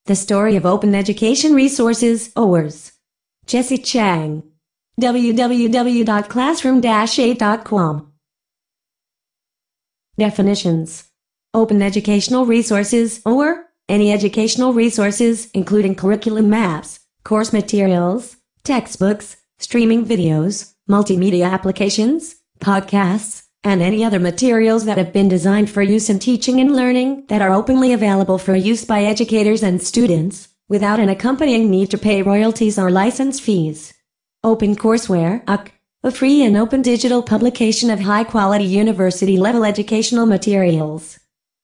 The Story of Open Education Resources, OERs. Jesse Chang. www.classroom-8.com. Definitions. Open Educational Resources, OER, any educational resources, including curriculum maps, course materials, textbooks, streaming videos, multimedia applications, podcasts, and any other materials that have been designed for use in teaching and learning that are openly available for use by educators and students, without an accompanying need to pay royalties or license fees. OpenCourseWare, a free and open digital publication of high-quality university-level educational materials.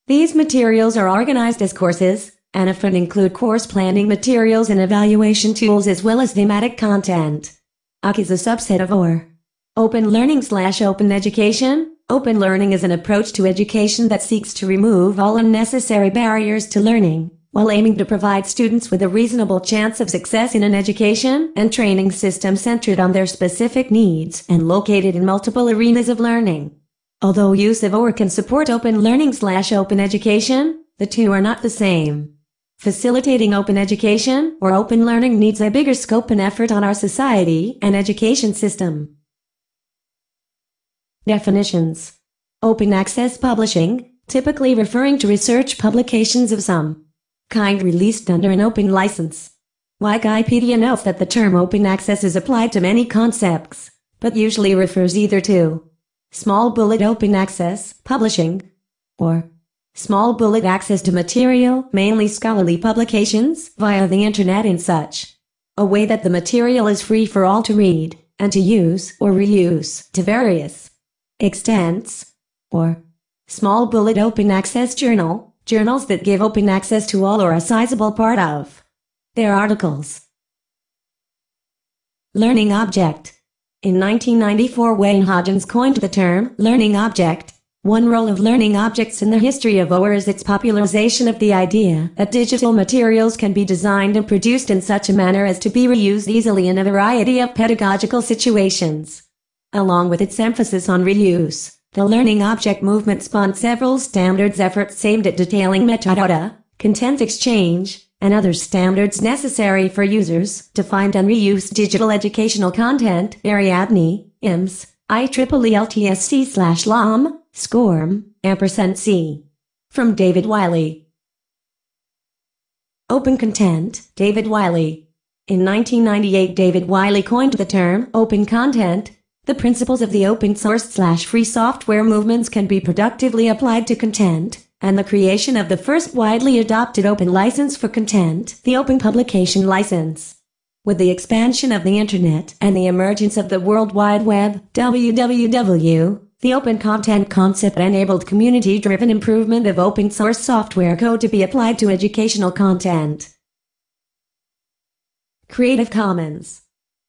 These materials are organized as courses, and often include course planning materials and evaluation tools as well as thematic content. OER is a subset of OER. Open Learning/Open Education. Open learning is an approach to education that seeks to remove all unnecessary barriers to learning, while aiming to provide students with a reasonable chance of success in an education and training system centered on their specific needs and located in multiple arenas of learning. Although use of OER can support open learning/open education, the two are not the same. Facilitating open education or open learning needs a bigger scope and effort on our society and education system. Definitions. Open access publishing, typically referring to research publications of some kind released under an open license. Wikipedia notes that the term open access is applied to many concepts, but usually refers either to small bullet open access publishing or small bullet access to material, mainly scholarly publications, via the internet in such a way that the material is free for all to read and to use or reuse to various extents, or small bullet open access journals that give open access to all or a sizable part of their articles. Learning object. In 1994, Wayne Hodgins coined the term learning object. One role of learning objects in the history of OER is its popularization of the idea that digital materials can be designed and produced in such a manner as to be reused easily in a variety of pedagogical situations. Along with its emphasis on reuse, the learning object movement spawned several standards efforts aimed at detailing metadata, content exchange, and other standards necessary for users to find and reuse digital educational content, Ariadne, IMS, IEEE LTSC/LOM, SCORM, &C. From David Wiley. Open content, David Wiley. In 1998, David Wiley coined the term open content. The principles of the open source/free software movements can be productively applied to content, and the creation of the first widely adopted open license for content, the Open Publication License. With the expansion of the Internet and the emergence of the World Wide Web, WWW, the open content concept enabled community-driven improvement of open source software code to be applied to educational content. Creative Commons.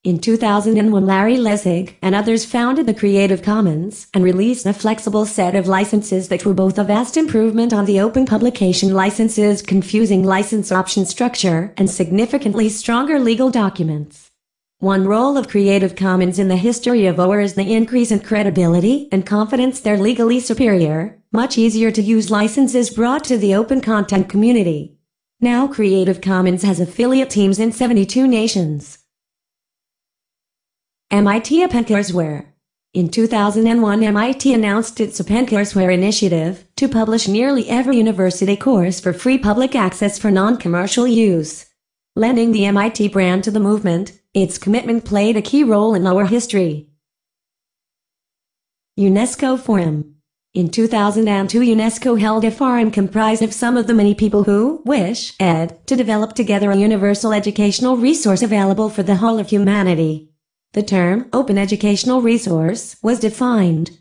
In 2001, Larry Lessig and others founded the Creative Commons and released a flexible set of licenses that were both a vast improvement on the open publication licenses' confusing license option structure and significantly stronger legal documents. One role of Creative Commons in the history of OER is the increase in credibility and confidence their legally superior, much easier to use licenses brought to the open content community. Now Creative Commons has affiliate teams in 72 nations. MIT OpenCourseWare. In 2001, MIT announced its OpenCourseWare initiative to publish nearly every university course for free public access for non-commercial use. Lending the MIT brand to the movement, its commitment played a key role in OER history. UNESCO Forum. In 2002, UNESCO held a forum comprised of some of the many people who wish to develop together a universal educational resource available for the whole of humanity. The term open educational resource was defined.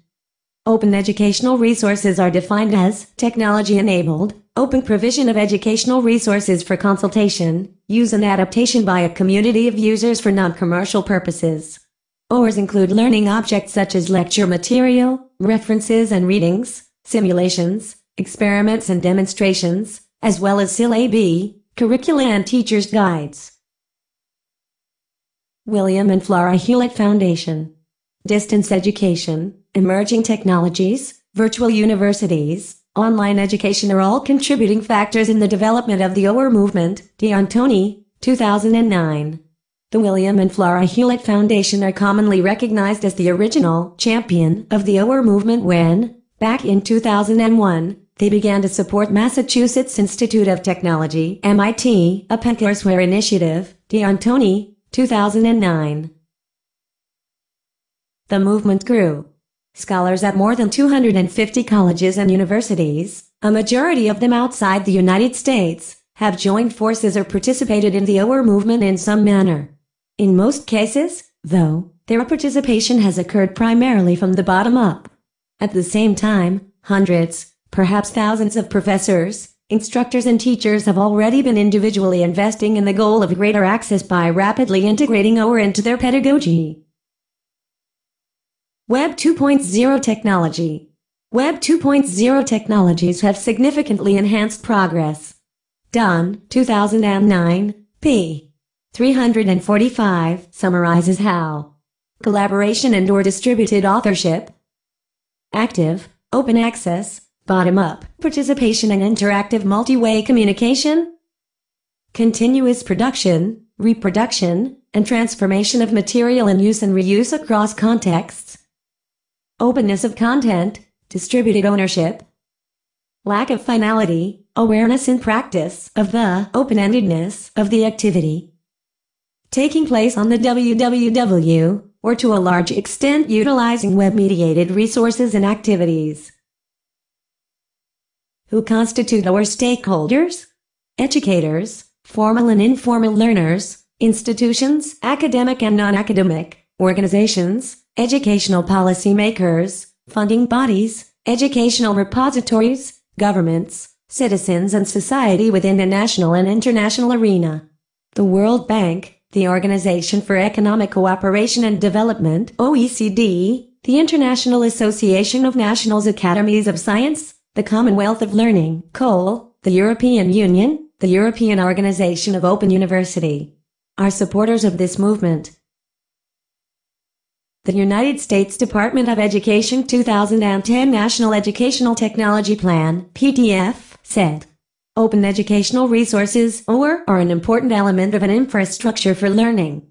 Open educational resources are defined as technology-enabled, open provision of educational resources for consultation, use and adaptation by a community of users for non-commercial purposes. OERs include learning objects such as lecture material, references and readings, simulations, experiments and demonstrations, as well as syllabi, curricula and teacher's guides. William and Flora Hewlett Foundation. Distance education, emerging technologies, virtual universities, online education are all contributing factors in the development of the OER movement. D'Antoni, 2009. The William and Flora Hewlett Foundation are commonly recognized as the original champion of the OER movement when, back in 2001, they began to support Massachusetts Institute of Technology (MIT) OpenCourseWare initiative. D'Antoni, 2009. The movement grew. Scholars at more than 250 colleges and universities, a majority of them outside the United States, have joined forces or participated in the OER movement in some manner. In most cases, though, their participation has occurred primarily from the bottom up. At the same time, hundreds, perhaps thousands of professors, instructors and teachers have already been individually investing in the goal of greater access by rapidly integrating OER into their pedagogy. Web 2.0 technology. Web 2.0 technologies have significantly enhanced progress. Dunn, 2009, p. 345, summarizes how collaboration and/or distributed authorship, active, open access, bottom-up participation and interactive multi-way communication, continuous production, reproduction, and transformation of material and use and reuse across contexts, openness of content, distributed ownership, lack of finality, awareness in practice of the open-endedness of the activity taking place on the www, or to a large extent utilizing web-mediated resources and activities. Who constitute OER stakeholders? Educators, formal and informal learners, institutions, academic and non-academic, organizations, educational policymakers, funding bodies, educational repositories, governments, citizens and society within the national and international arena. The World Bank, the Organization for Economic Cooperation and Development (OECD), the International Association of National Academies of Science, the Commonwealth of Learning (COL), the European Union, the European Organization of Open University, are supporters of this movement. The United States Department of Education 2010 National Educational Technology Plan (PDF) said, "Open educational resources (OER) are an important element of an infrastructure for learning.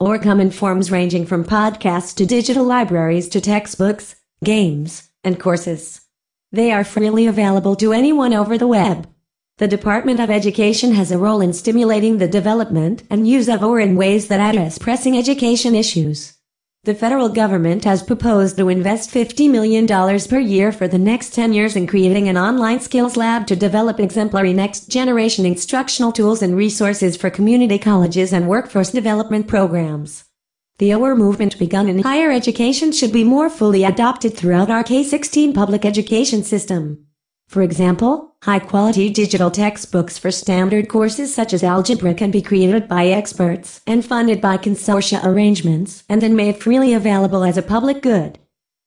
OER come in forms ranging from podcasts to digital libraries to textbooks, games, and courses. They are freely available to anyone over the web. The Department of Education has a role in stimulating the development and use of OER in ways that address pressing education issues. The federal government has proposed to invest $50 million per year for the next 10 years in creating an online skills lab to develop exemplary next-generation instructional tools and resources for community colleges and workforce development programs. The OER movement begun in higher education should be more fully adopted throughout our K-16 public education system. For example, high-quality digital textbooks for standard courses such as algebra can be created by experts and funded by consortia arrangements and then made freely available as a public good.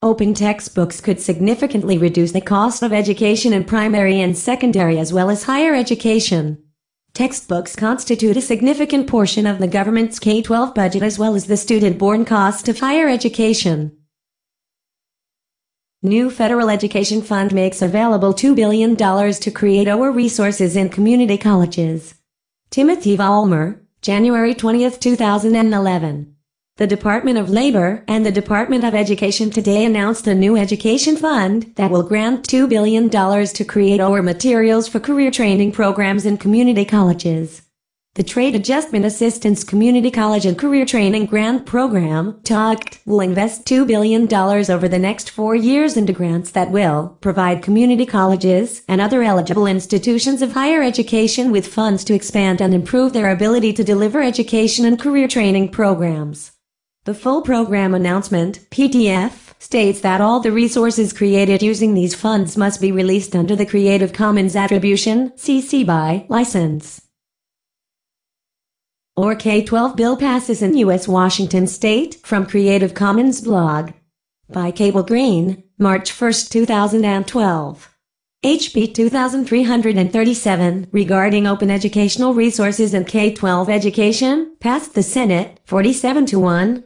Open textbooks could significantly reduce the cost of education in primary and secondary as well as higher education. Textbooks constitute a significant portion of the government's K-12 budget as well as the student-borne cost of higher education. New federal education fund makes available $2 billion to create OER resources in community colleges. Timothy Vollmer, January 20, 2011. The Department of Labor and the Department of Education today announced a new education fund that will grant $2 billion to create OER materials for career training programs in community colleges. The Trade Adjustment Assistance Community College and Career Training Grant Program, TACT, will invest $2 billion over the next 4 years into grants that will provide community colleges and other eligible institutions of higher education with funds to expand and improve their ability to deliver education and career training programs. The full program announcement, PDF, states that all the resources created using these funds must be released under the Creative Commons Attribution (CC BY) license. OER K-12 bill passes in U.S. Washington State from Creative Commons blog. By Cable Green, March 1, 2012. HB 2337 regarding open educational resources in K-12 education passed the Senate 47-1.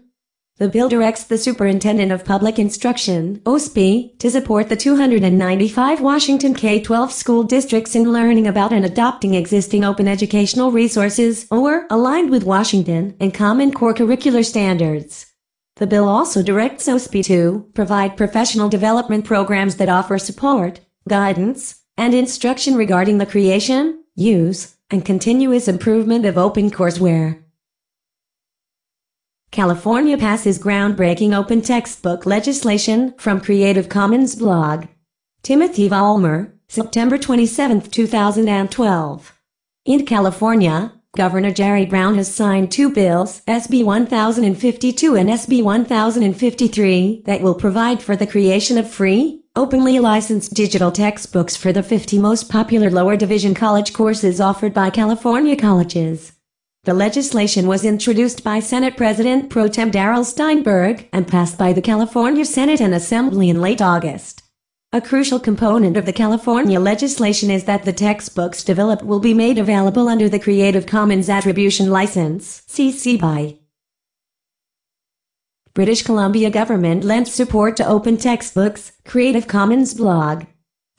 The bill directs the Superintendent of Public Instruction, OSP, to support the 295 Washington K-12 school districts in learning about and adopting existing open educational resources, OER, aligned with Washington and Common Core curricular standards. The bill also directs OSP to provide professional development programs that offer support, guidance, and instruction regarding the creation, use, and continuous improvement of OpenCourseWare. California passes groundbreaking open textbook legislation from Creative Commons blog. Timothy Vollmer, September 27, 2012. In California, Governor Jerry Brown has signed two bills, SB 1052 and SB 1053, that will provide for the creation of free, openly licensed digital textbooks for the 50 most popular lower division college courses offered by California colleges. The legislation was introduced by Senate President Pro Tem Darrell Steinberg and passed by the California Senate and Assembly in late August. A crucial component of the California legislation is that the textbooks developed will be made available under the Creative Commons Attribution License, CC BY. British Columbia government lends support to open textbooks, Creative Commons blog.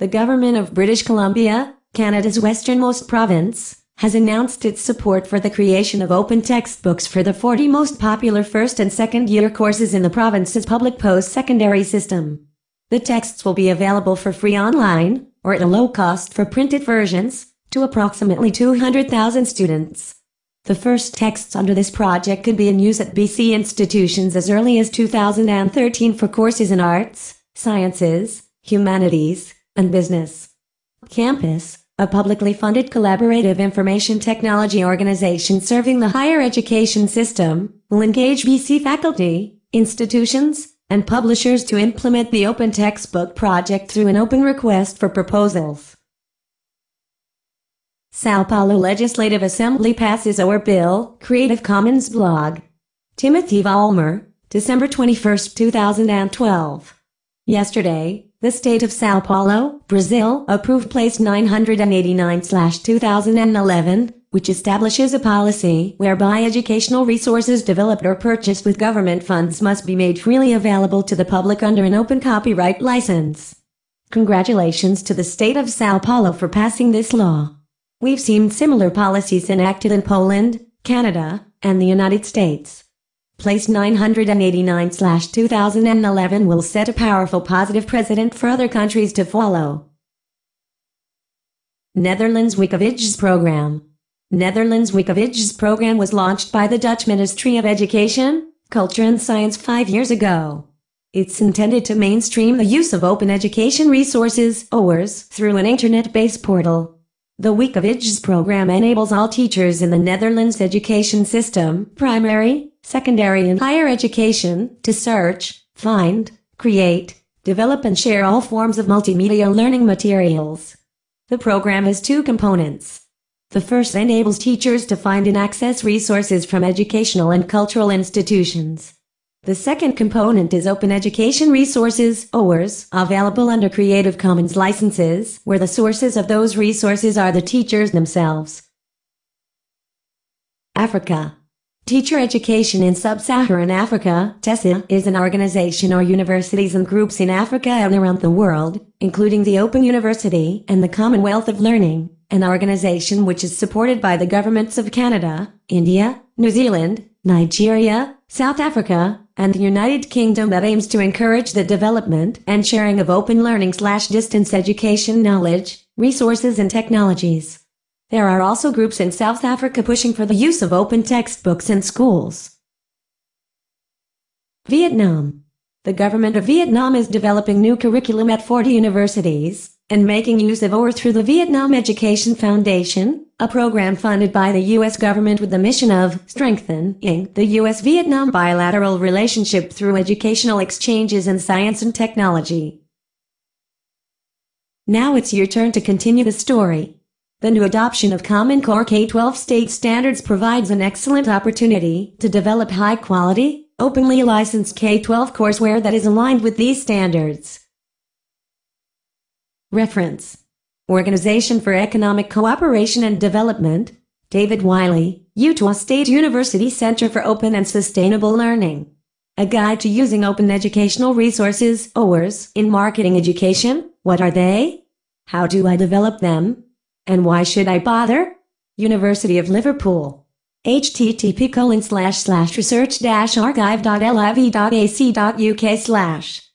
The government of British Columbia, Canada's westernmost province, has announced its support for the creation of open textbooks for the 40 most popular first and second year courses in the province's public post-secondary system. The texts will be available for free online, or at a low cost for printed versions, to approximately 200,000 students. The first texts under this project could be in use at BC institutions as early as 2013 for courses in arts, sciences, humanities, and business. Campus, a publicly funded collaborative information technology organization serving the higher education system, will engage BC faculty, institutions, and publishers to implement the Open Textbook project through an open request for proposals. Sao Paulo Legislative Assembly passes OER Bill, Creative Commons blog. Timothy Vollmer, December 21, 2012. Yesterday, the state of Sao Paulo, Brazil, approved Place 989/2011, which establishes a policy whereby educational resources developed or purchased with government funds must be made freely available to the public under an open copyright license. Congratulations to the state of Sao Paulo for passing this law. We've seen similar policies enacted in Poland, Canada, and the United States. Place 989/2011 will set a powerful positive precedent for other countries to follow. Netherlands Week of Ages Program. Netherlands Week of Ages program was launched by the Dutch Ministry of Education, Culture and Science 5 years ago. It's intended to mainstream the use of open education resources, OERs, through an internet-based portal. The Week of Ages program enables all teachers in the Netherlands education system, primary, secondary and higher education, to search, find, create, develop and share all forms of multimedia learning materials. The program has two components. The first enables teachers to find and access resources from educational and cultural institutions. The second component is open education resources, OERs, available under Creative Commons licenses, where the sources of those resources are the teachers themselves. Africa. Teacher Education in Sub-Saharan Africa, TESA, is an organization or universities and groups in Africa and around the world, including the Open University and the Commonwealth of Learning, an organization which is supported by the governments of Canada, India, New Zealand, Nigeria, South Africa, and the United Kingdom that aims to encourage the development and sharing of open learning/distance education knowledge, resources and technologies. There are also groups in South Africa pushing for the use of open textbooks in schools. Vietnam. The government of Vietnam is developing new curriculum at 40 universities and making use of OER through the Vietnam Education Foundation, a program funded by the U.S. government with the mission of strengthening the U.S.-Vietnam bilateral relationship through educational exchanges in science and technology. Now it's your turn to continue the story. The new adoption of Common Core K-12 state standards provides an excellent opportunity to develop high-quality, openly licensed K-12 courseware that is aligned with these standards. Reference: Organization for Economic Cooperation and Development, David Wiley, Utah State University Center for Open and Sustainable Learning. A guide to using open educational resources (OERs) in marketing education. What are they? How do I develop them? And why should I bother? University of Liverpool. http://research-archive.liv.ac.uk/